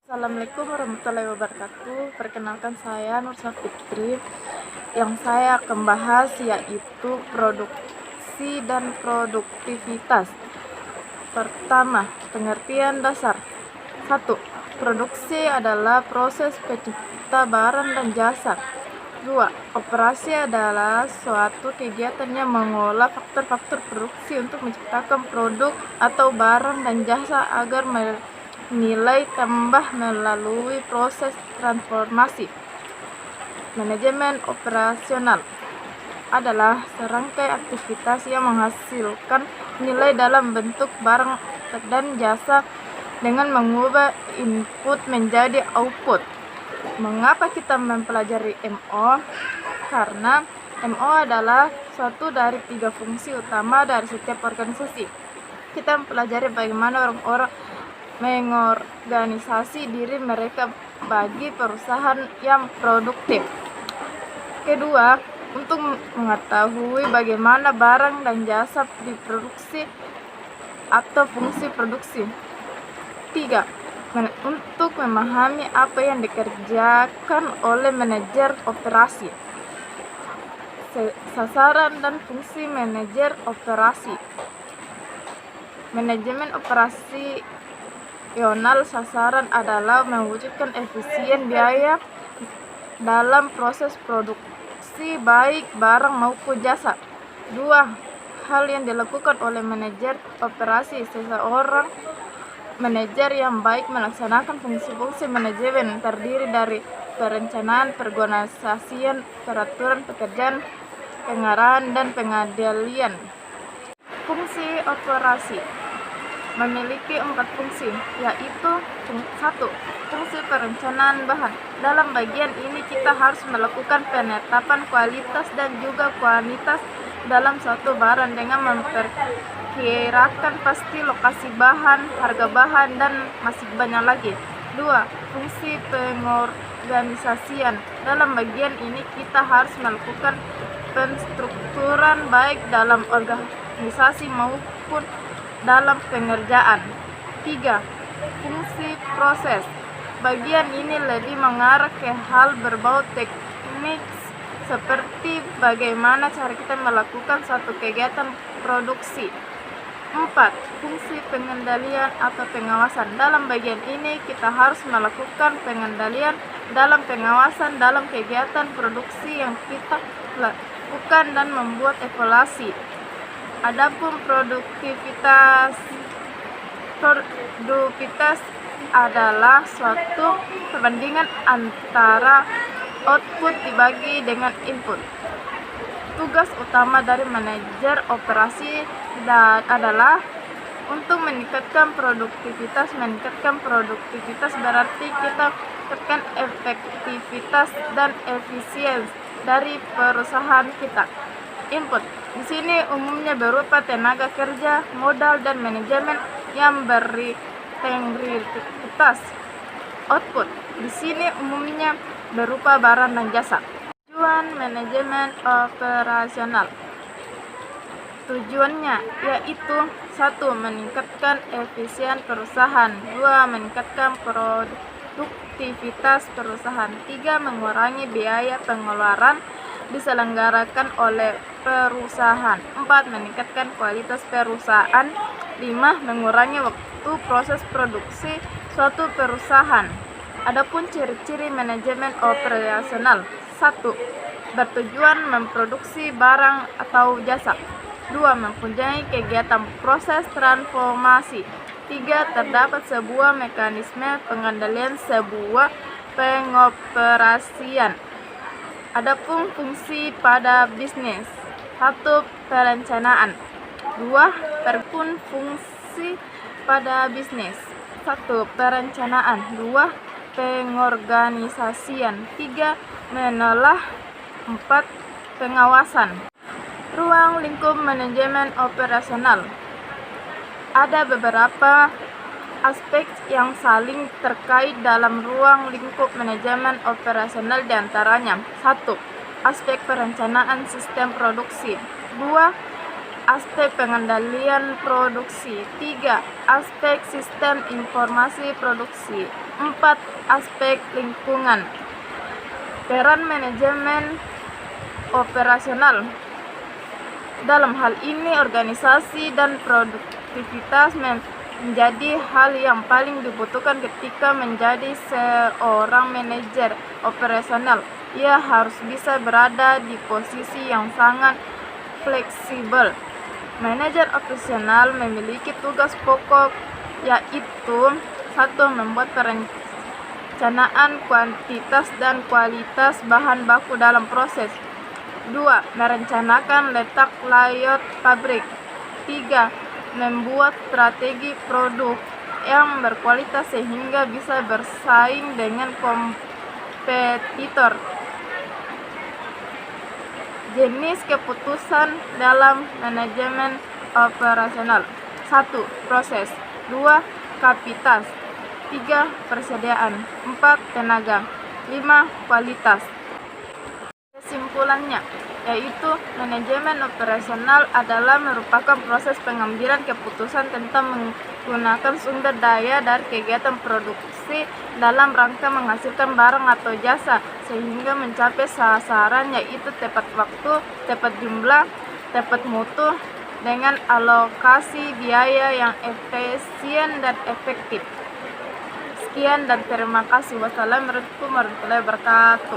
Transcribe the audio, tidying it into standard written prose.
Assalamualaikum warahmatullahi wabarakatuh. Perkenalkan saya Nursa Fitri. Yang saya akan bahas yaitu produksi dan produktivitas. Pertama, pengertian dasar. 1. Produksi adalah proses pencipta barang dan jasa. 2. Operasi adalah suatu kegiatan yang mengolah faktor-faktor produksi untuk menciptakan produk atau barang dan jasa agar nilai tambah melalui proses transformasi. Manajemen operasional adalah serangkai aktivitas yang menghasilkan nilai dalam bentuk barang dan jasa dengan mengubah input menjadi output. Mengapa kita mempelajari MO? Karena MO adalah suatu dari 3 fungsi utama dari setiap organisasi. Kita mempelajari bagaimana orang-orang mengorganisasi diri mereka bagi perusahaan yang produktif. Kedua, untuk mengetahui bagaimana barang dan jasa diproduksi atau fungsi produksi. 3. Untuk memahami apa yang dikerjakan oleh manajer operasi. Sasaran dan fungsi manajer operasi. Manajemen operasi sasaran adalah mewujudkan efisien biaya dalam proses produksi baik barang maupun jasa. 2. Hal yang dilakukan oleh manajer operasi. Seseorang manajer yang baik melaksanakan fungsi-fungsi manajemen terdiri dari perencanaan, perorganisasian, peraturan pekerjaan, pengarahan, dan pengendalian. Fungsi operasi memiliki 4 fungsi, yaitu 1. Fungsi perencanaan bahan. Dalam bagian ini kita harus melakukan penetapan kualitas dan juga kuantitas dalam suatu barang dengan memperkirakan pasti lokasi bahan, harga bahan, dan masih banyak lagi. 2. Fungsi pengorganisasian. Dalam bagian ini kita harus melakukan penstrukturan baik dalam organisasi maupun dalam pengerjaan. 3. Fungsi proses. Bagian ini lebih mengarah ke hal berbau teknik seperti bagaimana cara kita melakukan suatu kegiatan produksi. 4. Fungsi pengendalian atau pengawasan. Dalam bagian ini kita harus melakukan pengendalian dalam pengawasan dalam kegiatan produksi yang kita lakukan dan membuat evaluasi. Adapun produktivitas adalah suatu perbandingan antara output dibagi dengan input. Tugas utama dari manajer operasi adalah untuk meningkatkan produktivitas. Meningkatkan produktivitas berarti kita meningkatkan efektivitas dan efisiensi dari perusahaan kita. Input di sini umumnya berupa tenaga kerja, modal, dan manajemen yang berintegritas. Output di sini umumnya berupa barang dan jasa. Tujuan manajemen operasional. Tujuannya yaitu 1. Meningkatkan efisien perusahaan. 2. Meningkatkan produktivitas perusahaan. 3. Mengurangi biaya pengeluaran diselenggarakan oleh perusahaan. 4. Meningkatkan kualitas perusahaan. 5. Mengurangi waktu proses produksi suatu perusahaan. Adapun ciri-ciri manajemen operasional. 1. Bertujuan memproduksi barang atau jasa. 2. Mempunyai kegiatan proses transformasi. 3. Terdapat sebuah mekanisme pengendalian sebuah pengoperasian. Adapun fungsi pada bisnis. 1. Perencanaan. 2. Fungsi pada bisnis. 1. Perencanaan. 2. Pengorganisasian. 3. Menelaah. 4. Pengawasan. Ruang lingkup manajemen operasional. Ada beberapa aspek yang saling terkait dalam ruang lingkup manajemen operasional, diantaranya 1. Aspek perencanaan sistem produksi. 2. Aspek pengendalian produksi. 3. Aspek sistem informasi produksi. 4. Aspek lingkungan. Peran manajemen operasional. Dalam hal ini, organisasi dan produktivitas menjadi hal yang paling dibutuhkan ketika menjadi seorang manajer operasional. Ia harus bisa berada di posisi yang sangat fleksibel. Manajer operasional memiliki tugas pokok, yaitu 1. Membuat perencanaan kuantitas dan kualitas bahan baku dalam proses. 2. Merencanakan letak layout pabrik. 3. Membuat strategi produk yang berkualitas sehingga bisa bersaing dengan kompetitor. Jenis keputusan dalam manajemen operasional. 1. Proses. 2. Kapasitas. 3. Persediaan. 4. Tenaga. 5. Kualitas. Kesimpulannya, yaitu manajemen operasional adalah merupakan proses pengambilan keputusan tentang menggunakan sumber daya dari kegiatan produksi dalam rangka menghasilkan barang atau jasa sehingga mencapai sasaran, yaitu tepat waktu, tepat jumlah, tepat mutu, dengan alokasi biaya yang efisien dan efektif. Sekian dan terima kasih. Wassalamualaikum warahmatullahi wabarakatuh.